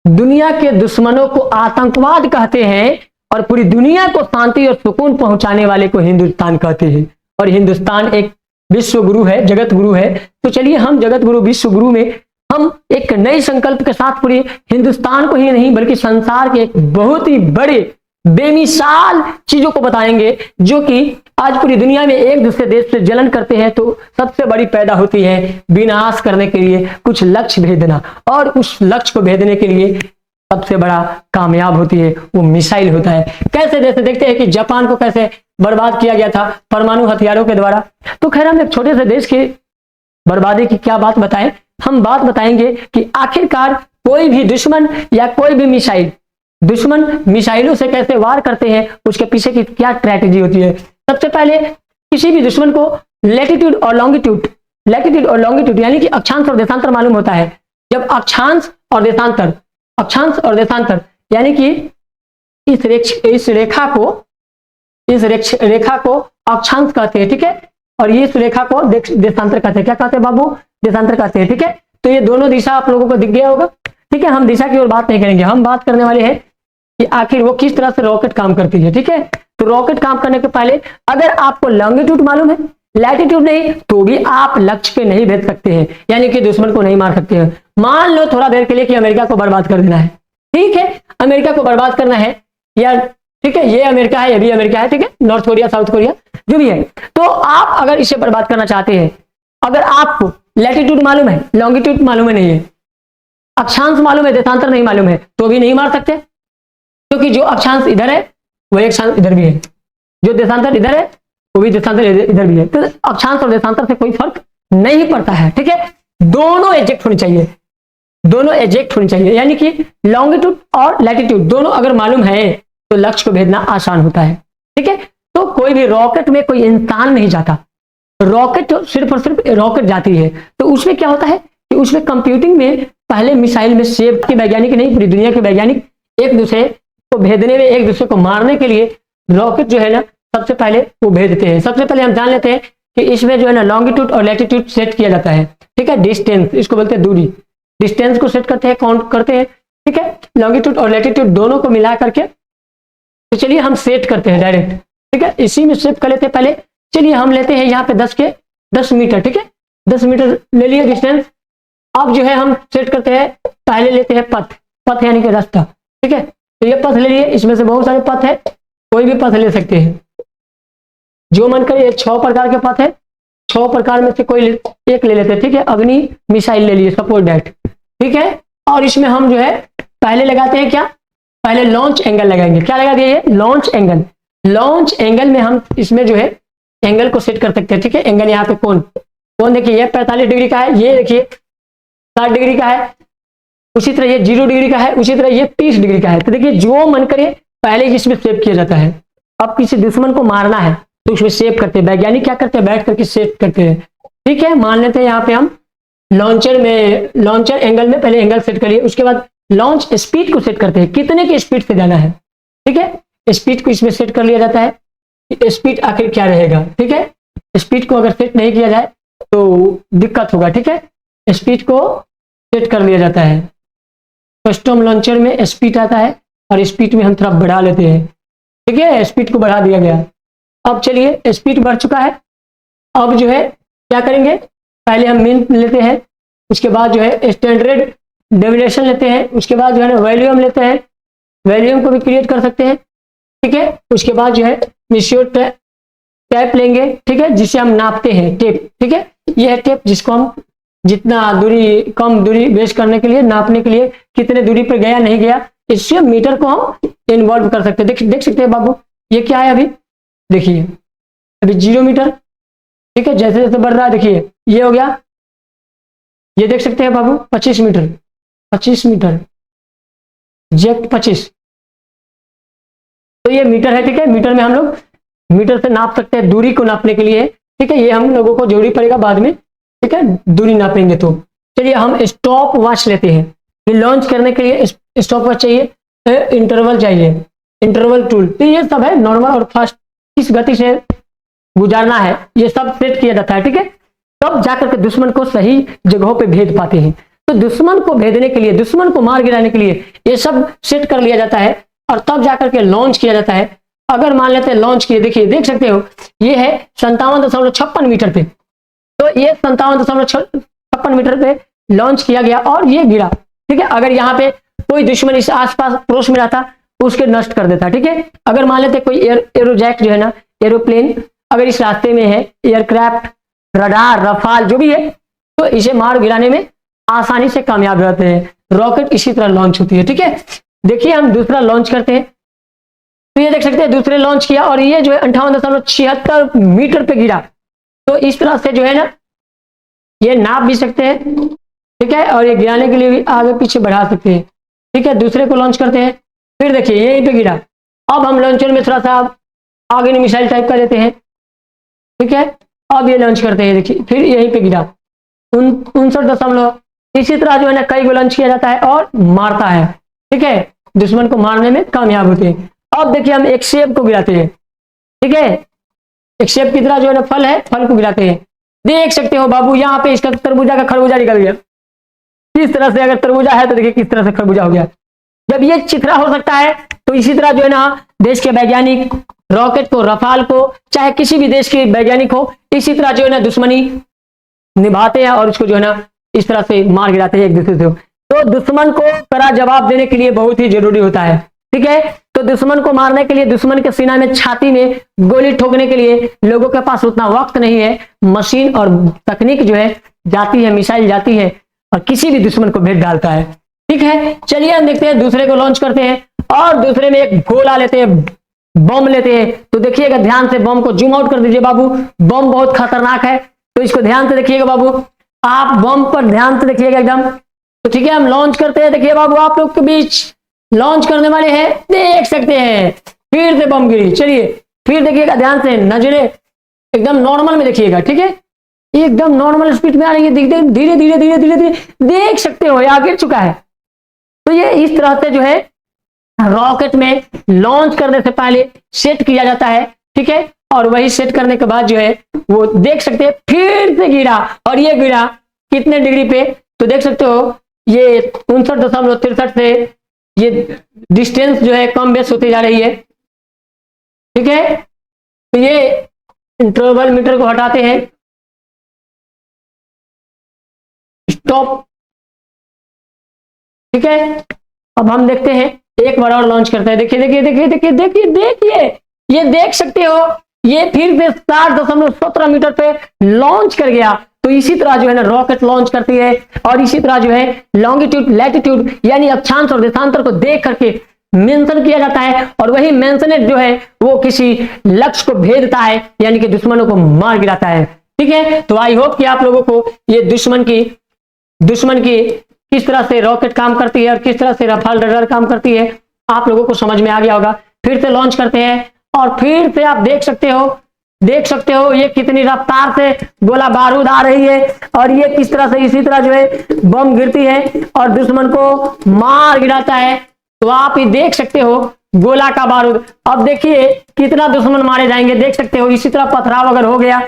दुनिया के दुश्मनों को आतंकवाद कहते हैं और पूरी दुनिया को शांति और सुकून पहुंचाने वाले को हिंदुस्तान कहते हैं। और हिंदुस्तान एक विश्व गुरु है, जगत गुरु है। तो चलिए हम जगत गुरु विश्व गुरु में हम एक नए संकल्प के साथ पूरे हिंदुस्तान को ही नहीं बल्कि संसार के एक बहुत ही बड़े बेमिसाल चीजों को बताएंगे, जो कि आज पूरी दुनिया में एक दूसरे देश से जलन करते हैं तो सबसे बड़ी पैदा होती है विनाश करने के लिए कुछ लक्ष्य भेदना, और उस लक्ष्य को भेदने के लिए सबसे बड़ा कामयाब होती है वो मिसाइल होता है। कैसे जैसे देखते हैं कि जापान को कैसे बर्बाद किया गया था परमाणु हथियारों के द्वारा। तो खैर हम एक छोटे से देश की बर्बादी की क्या बात बताएं, हम बात बताएंगे कि आखिरकार कोई भी दुश्मन या कोई भी मिसाइल, दुश्मन मिसाइलों से कैसे वार करते हैं, उसके पीछे की क्या स्ट्रैटेजी होती है। सबसे पहले किसी भी दुश्मन को लैटिट्यूड और लॉन्गिट्यूड यानी कि अक्षांश और देशांतर मालूम होता है। जब अक्षांश और देशांतर यानी कि इस रेखा को अक्षांश कहते हैं, ठीक है, और ये इस रेखा को देशांतर कहते हैं। क्या कहते हैं बाबू? देशांतर कहते हैं, ठीक है। तो ये दोनों दिशा आप लोगों को दिख गया होगा, ठीक है। हम दिशा की ओर बात नहीं करेंगे, हम बात करने वाले हैं कि आखिर वो किस तरह से रॉकेट काम करती है, ठीक है। तो रॉकेट काम करने के पहले अगर आपको लॉन्गिट्यूड मालूम है, लैटिट्यूड नहीं, तो भी आप लक्ष्य पे नहीं भेज सकते हैं, यानी कि दुश्मन को नहीं मार सकते हैं। मान लो थोड़ा देर के लिए कि अमेरिका को बर्बाद कर देना है, ठीक है, अमेरिका को बर्बाद करना है, या ठीक है ये अमेरिका है, ये भी अमेरिका है, ठीक है, नॉर्थ कोरिया साउथ कोरिया जो भी है। तो आप अगर इसे बर्बाद करना चाहते हैं, अगर आपको लैटिट्यूड मालूम है, लॉन्गिट्यूड मालूम है नहीं है, अक्षांश मालूम है, देशांतर नहीं मालूम है, तो भी नहीं मार सकते, क्योंकि जो अक्षांश इधर है वो एक अक्षांश इधर भी है, जो देशांतर इधर है वो भी देशांतर इधर भी है। तो अक्षांश और देशांतर से कोई फर्क नहीं पड़ता है, ठीक है। दोनों एजेक्ट होनी चाहिए, दोनों एजेक्ट होनी चाहिए, यानी कि लॉन्गिट्यूड और लैटिट्यूड दोनों अगर मालूम है तो लक्ष्य को भेजना आसान होता है, ठीक है। तो कोई भी रॉकेट में कोई इंसान नहीं जाता, रॉकेट तो सिर्फ और सिर्फ रॉकेट जाती है। तो उसमें क्या होता है कि उसमें कंप्यूटिंग में पहले मिसाइल में सेब के वैज्ञानिक नहीं, पूरी दुनिया के वैज्ञानिक एक दूसरे को भेदने में, एक दूसरे को मारने के लिए रॉकेट जो है ना सबसे पहले वो भेजते हैं। सबसे पहले हम जान लेते हैं कि इसमें जो है ना लॉन्गिट्यूड और लैटिट्यूड सेट किया जाता है, ठीक है, डिस्टेंस इसको बोलते हैं दूरी, डिस्टेंस को सेट करते हैं, काउंट करते हैं, ठीक है, लॉन्गिट्यूड और लैटिट्यूड दोनों को मिला करके। तो चलिए हम सेट करते हैं डायरेक्ट, ठीक है, इसी में सेट कर लेते हैं पहले। चलिए हम लेते हैं यहाँ पे 10 मीटर, ठीक है, 10 मीटर ले लिए डिस्टेंस। अब जो है हम सेट करते हैं, पहले लेते हैं पथ यानी कि रास्ता, ठीक है। तो ये पथ ले लिए, इसमें से बहुत सारे पथ है, कोई भी पथ ले सकते हैं, जो मन करे। 6 प्रकार के पथ है, 6 प्रकार में से कोई एक ले लेते हैं, ठीक है। अग्नि मिसाइल ले लिए सपोज दैट, ठीक है। और इसमें हम जो है पहले लगाते हैं क्या, पहले लॉन्च एंगल लगाएंगे। क्या लगा दिए? Launch angle. लॉन्च एंगल में हम इसमें जो है एंगल को सेट कर सकते हैं, ठीक है। एंगल यहाँ पे कौन देखिए ये 45 डिग्री का है, ये देखिए 60 डिग्री का है, उसी तरह ये 0 डिग्री का है, उसी तरह ये 30 डिग्री का है। तो देखिए जो मन करे पहले इसमें सेव किया जाता है। अब किसी दुश्मन को मारना है तो उसमें सेव करते हैं, वैज्ञानिक क्या करते हैं, बैठ करके सेव करते हैं, ठीक है। मान लेते हैं यहाँ पे हम लॉन्चर एंगल में पहले एंगल सेट करिए, उसके बाद लॉन्च स्पीड को सेट करते हैं, कितने की स्पीड से जाना है, ठीक है। स्पीड को इसमें सेट कर लिया जाता है, स्पीड आखिर क्या रहेगा, ठीक है। स्पीड को अगर सेट नहीं किया जाए तो दिक्कत होगा, ठीक है। स्पीड को सेट कर लिया जाता है, कस्टम लॉन्चर में स्पीड आता है और स्पीड में हम थोड़ा बढ़ा लेते हैं, ठीक है, स्पीड को बढ़ा दिया गया। अब चलिए स्पीड बढ़ चुका है, अब जो है क्या करेंगे, पहले हम मीन लेते हैं, उसके बाद जो है स्टैंडर्ड डेविएशन लेते हैं, उसके बाद जो है ना वॉल्यूम लेते हैं, वॉल्यूम को भी क्रिएट कर सकते हैं, ठीक है। उसके बाद जो है मिशियो टैप लेंगे, ठीक है, जिसे हम नापते हैं, टेप, ठीक है। यह है टेप जिसको हम जितना दूरी, कम दूरी वेस्ट करने के लिए, नापने के लिए कितने दूरी पर गया नहीं गया, इससे मीटर को हम इन्वॉल्व कर सकते हैं। देख सकते हैं बाबू ये क्या है, अभी देखिए अभी 0 मीटर, ठीक है, जैसे जैसे बढ़ रहा है देखिए ये हो गया, ये देख सकते हैं बाबू 25 मीटर जेक्ट 25, तो ये मीटर है, ठीक है। मीटर में हम लोग मीटर से नाप सकते हैं, दूरी को नापने के लिए, ठीक है। ये हम लोगों को जरूरी पड़ेगा बाद में, ठीक है, दूरी नापेंगे तो। चलिए हम स्टॉप वॉच लेते हैं, ये लॉन्च करने के लिए स्टॉप वॉच चाहिए, इंटरवल चाहिए, इंटरवल टूल, तो ये सब है नॉर्मल और फास्ट, किस गति से गुजारना है ये सब सेट किया जाता है, ठीक है। तब जाकर के दुश्मन को सही जगहों पे भेद पाते हैं। तो दुश्मन को भेदने के लिए, दुश्मन को मार गिराने के लिए ये सब सेट कर लिया जाता है और तब जाकर के लॉन्च किया जाता है। अगर मान लेते हैं लॉन्च किए, देखिए देख सकते हो ये है 57.56 मीटर पे, तो ये 57.56 मीटर पे लॉन्च किया गया और ये गिरा। ठीक है, अगर यहाँ पे कोई दुश्मन इस आसपास पड़ोस में रहता तो उसके नष्ट कर देता। ठीक है, अगर मान लेते कोई एरोजैक जो है ना, एरोप्लेन अगर इस रास्ते में है, एयरक्राफ्ट, रडार, रफाल जो भी है, तो इसे मार गिराने में आसानी से कामयाब रहते हैं। रॉकेट इसी तरह लॉन्च होती है। ठीक है, देखिए हम दूसरा लॉन्च करते हैं, तो ये देख सकते हैं दूसरे लॉन्च किया और ये जो है 58.76 मीटर पे गिरा। तो इस तरह से जो है ना ये नाप भी सकते हैं। ठीक है, और ये गिराने के लिए भी आगे पीछे बढ़ा सकते हैं। ठीक है, दूसरे को लॉन्च करते हैं, फिर देखिए यहीं पे गिरा। अब हम लॉन्चर में थोड़ा सा आगे मिसाइल टाइप का देते हैं। ठीक है, अब ये लॉन्च करते हैं, देखिए फिर यहीं पे गिरा 59 इसी तरह जो है ना कई को लॉन्च किया जाता है और मारता है। ठीक है, दुश्मन को मारने में कामयाब होते हैं। अब देखिए हम एक सेब को गिराते हैं। ठीक है, एक सेब की तरह जो है ना फल है, फल को गिराते हैं। देख सकते हो बाबू यहाँ पे इसका तरबूजा का खरबूजा निकल गया। इस तरह से अगर तरबूजा है तो देखिए किस तरह से खरबूजा हो गया। जब ये चिथरा हो सकता है तो इसी तरह जो है ना देश के वैज्ञानिक रॉकेट को, रफाल को, चाहे किसी भी देश के वैज्ञानिक हो, इसी तरह जो है ना दुश्मनी निभाते हैं और उसको जो है ना इस तरह से मार गिराते हैं एक दूसरे से। तो दुश्मन को कड़ा जवाब देने के लिए बहुत ही जरूरी होता है। ठीक है, तो दुश्मन को मारने के लिए, दुश्मन के सीना में, छाती में गोली ठोकने के लिए लोगों के पास उतना वक्त नहीं है। मशीन और तकनीक जो है जाती है, मिसाइल जाती है और किसी भी दुश्मन को भेद डालता है। ठीक है, चलिए हम देखते हैं, दूसरे को लॉन्च करते हैं और दूसरे में एक गोला लेते हैं, बम लेते हैं। तो देखिएगा ध्यान से, बम को जूम आउट कर दीजिए बाबू। बम बहुत खतरनाक है, तो इसको ध्यान से देखिएगा बाबू, आप बम पर ध्यान से देखिएगा एकदम। तो ठीक है, हम लॉन्च करते हैं। देखिए बाबू आप लोग के बीच लॉन्च करने वाले हैं, देख सकते हैं फिर से बम गिरी। चलिए फिर देखिएगा ध्यान से, नजरे एकदम नॉर्मल में देखिएगा। ठीक है, एकदम नॉर्मल स्पीड में आ रही है, धीरे धीरे धीरे धीरे धीरे देख सकते हो ये गिर चुका है। तो ये इस तरह से जो है रॉकेट में लॉन्च करने से पहले सेट किया जाता है। ठीक है, और वही सेट करने के बाद जो है वो देख सकते हैं फिर से गिरा और ये गिरा कितने डिग्री पे, तो देख सकते हो ये 59.63 से ये डिस्टेंस जो है कम बेस होती जा रही है। ठीक है, तो ये इंटरवल मीटर को हटाते हैं, स्टॉप। ठीक है, अब हम देखते हैं एक बार और लॉन्च करते हैं। देखिए देखिए देखिए देखिए देखिए देखिए ये देख सकते हो ये फिर से 60.17 मीटर पे लॉन्च कर गया। तो इसी तरह जो है ना रॉकेट लॉन्च करती है और इसी तरह जो है लॉन्गिट्यूड, लैटिट्यूड यानी अक्षांश और देशांतर को देख करके मेंशन किया जाता है और वही मेंशनेट जो है वो किसी लक्ष्य को भेदता है, यानी कि दुश्मनों को मार गिराता है। ठीक है, तो आई होप कि आप लोगों को ये दुश्मन की किस तरह से रॉकेट काम करती है और किस तरह से रफाल रडार काम करती है आप लोगों को समझ में आ गया होगा। फिर से लॉन्च करते हैं और फिर से आप देख सकते हो ये कितनी रफ्तार से गोला बारूद आ रही है और ये किस तरह से इसी तरह जो है बम गिरती है और दुश्मन को मार गिराता है। तो आप ये देख सकते हो गोला का बारूद। अब देखिए कितना दुश्मन मारे जाएंगे, देख सकते हो इसी तरह पथराव अगर हो गया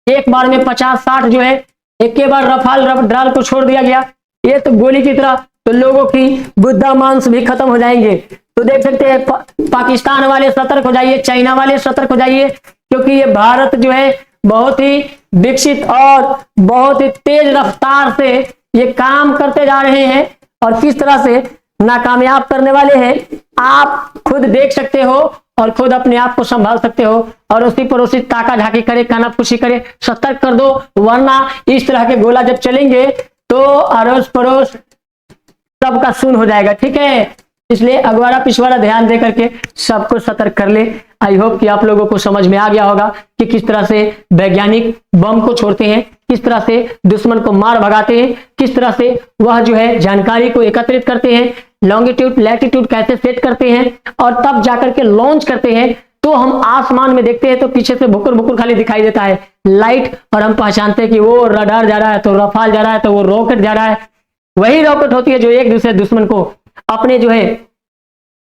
एक बार में 50-60 जो है एक के बार रफाल रडार को छोड़ दिया गया ये तो गोली की तरह, तो लोगों की बुद्धा मांस भी खत्म हो जाएंगे। तो देख सकते हैं पाकिस्तान वाले सतर्क हो जाइए, चाइना वाले सतर्क हो जाइए, क्योंकि ये भारत जो है बहुत ही विकसित और बहुत ही तेज रफ्तार से ये काम करते जा रहे हैं और किस तरह से नाकामयाब करने वाले हैं आप खुद देख सकते हो और खुद अपने आप को संभाल सकते हो। और उसी पड़ोसी ताका झाकी करे, काना फूसी करे, सतर्क कर दो, वरना इस तरह के गोला जब चलेंगे तो अड़ोस पड़ोस सबका सुन हो जाएगा। ठीक है, इसलिए अगवाड़ा पिछवाड़ा ध्यान दे करके सबको सतर्क कर ले। आई होप कि आप लोगों को समझ में आ गया होगा कि किस तरह से वैज्ञानिक बम को छोड़ते हैं, किस तरह से दुश्मन को मार भगाते हैं, किस तरह से वह जो है जानकारी को एकत्रित करते हैं, लॉन्गिट्यूड लैटिट्यूड कैसे सेट करते हैं और तब जाकर के लॉन्च करते हैं। तो हम आसमान में देखते हैं तो पीछे से भुकुर भुकुर खाली दिखाई देता है लाइट और हम पहचानते हैं कि वो रडार जा रहा है, तो रफाल जा रहा है, तो वो रॉकेट जा रहा है। वही रॉकेट होती है जो एक दूसरे दुश्मन को अपने जो है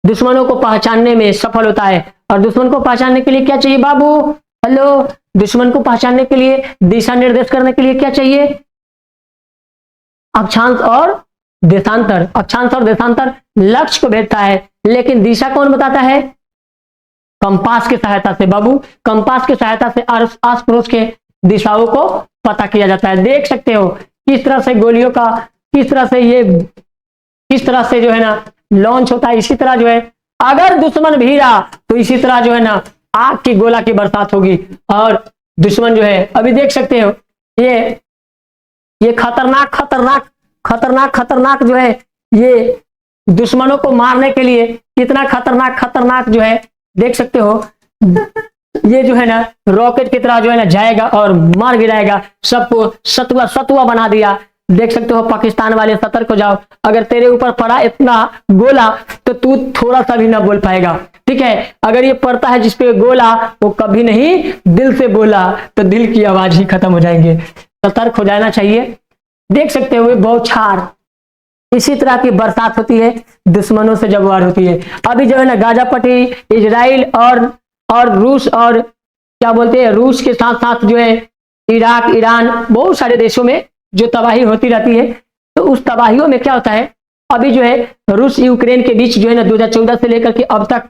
दुश्मनों को पहचानने में सफल होता है। और दुश्मन को पहचानने के लिए क्या चाहिए बाबू? हेलो, दुश्मन को पहचानने के लिए, दिशा निर्देश करने के लिए क्या चाहिए? अक्षांश और देशांतर, अक्षांश और देशांतर लक्ष्य को भेजता है, लेकिन दिशा कौन बताता है? कंपास की सहायता से। बाबू, कंपास की सहायता से आस पड़ोस के दिशाओं को पता किया जाता है। देख सकते हो किस तरह से गोलियों का, किस तरह से जो है ना लॉन्च होता है। इसी तरह जो है अगर दुश्मन भिड़ा तो इसी तरह जो है ना आग की गोला की बरसात होगी, और दुश्मन जो है अभी देख सकते हो ये खतरनाक जो है, ये दुश्मनों को मारने के लिए कितना खतरनाक जो है, देख सकते हो ये जो है ना रॉकेट की तरह जो है ना जाएगा और मार गिराएगा, सबको सतुआ बना दिया। देख सकते हो पाकिस्तान वाले, सतर्क हो जाओ, अगर तेरे ऊपर पड़ा इतना गोला तो तू थोड़ा सा भी ना बोल पाएगा, ठीक है। अगर ये पड़ता है जिसपे गोला, वो कभी नहीं दिल से बोला तो दिल की आवाज ही खत्म हो जाएंगे। सतर्क हो जाना चाहिए। देख सकते हो बौछार, इसी तरह की बरसात होती है दुश्मनों से जब वार होती है। अभी जो है ना गाजा पट्टी, इजराइल और रूस, और क्या बोलते हैं, रूस के साथ साथ जो है इराक, ईरान, बहुत सारे देशों में जो तबाही होती रहती है। तो उस तबाहियों में क्या होता है, अभी जो है रूस यूक्रेन के बीच जो है ना 2014 से लेकर के अब तक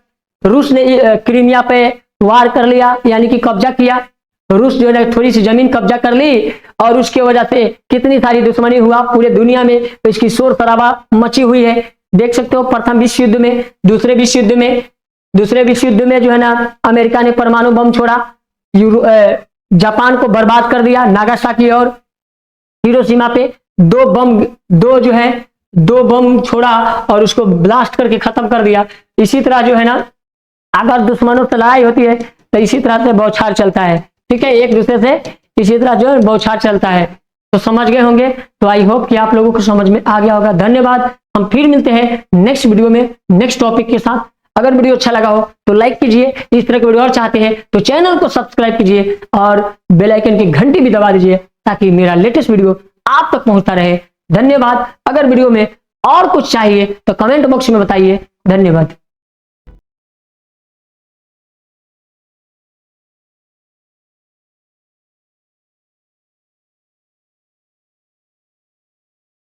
रूस ने क्रीमिया पे वार कर लिया, यानी कि कब्जा किया। रूस जो है ना थोड़ी सी जमीन कब्जा कर ली, और उसके वजह से कितनी सारी दुश्मनी हुआ पूरे दुनिया में, तो इसकी शोर शराबा मची हुई है। देख सकते हो प्रथम विश्व युद्ध में, दूसरे विश्व युद्ध में जो है ना अमेरिका ने परमाणु बम छोड़ा, जापान को बर्बाद कर दिया, नागासाकी और हिरोशिमा पे दो बम छोड़ा और उसको ब्लास्ट करके खत्म कर दिया। इसी तरह जो है ना अगर दुश्मनों से लड़ाई होती है तो इसी तरह से बौछार चलता है, ठीक है, एक दूसरे से इसी तरह जो है बौछार चलता है। तो समझ गए होंगे। तो आई होप कि आप लोगों को समझ में आ गया होगा। धन्यवाद। हम फिर मिलते हैं नेक्स्ट वीडियो में नेक्स्ट टॉपिक के साथ। अगर वीडियो अच्छा लगा हो तो लाइक कीजिए, इस तरह के वीडियो और चाहते हैं तो चैनल को सब्सक्राइब कीजिए और बेल आइकन की घंटी भी दबा दीजिए, ताकि मेरा लेटेस्ट वीडियो आप तक पहुंचता रहे। धन्यवाद। अगर वीडियो में और कुछ चाहिए तो कमेंट बॉक्स में बताइए। धन्यवाद।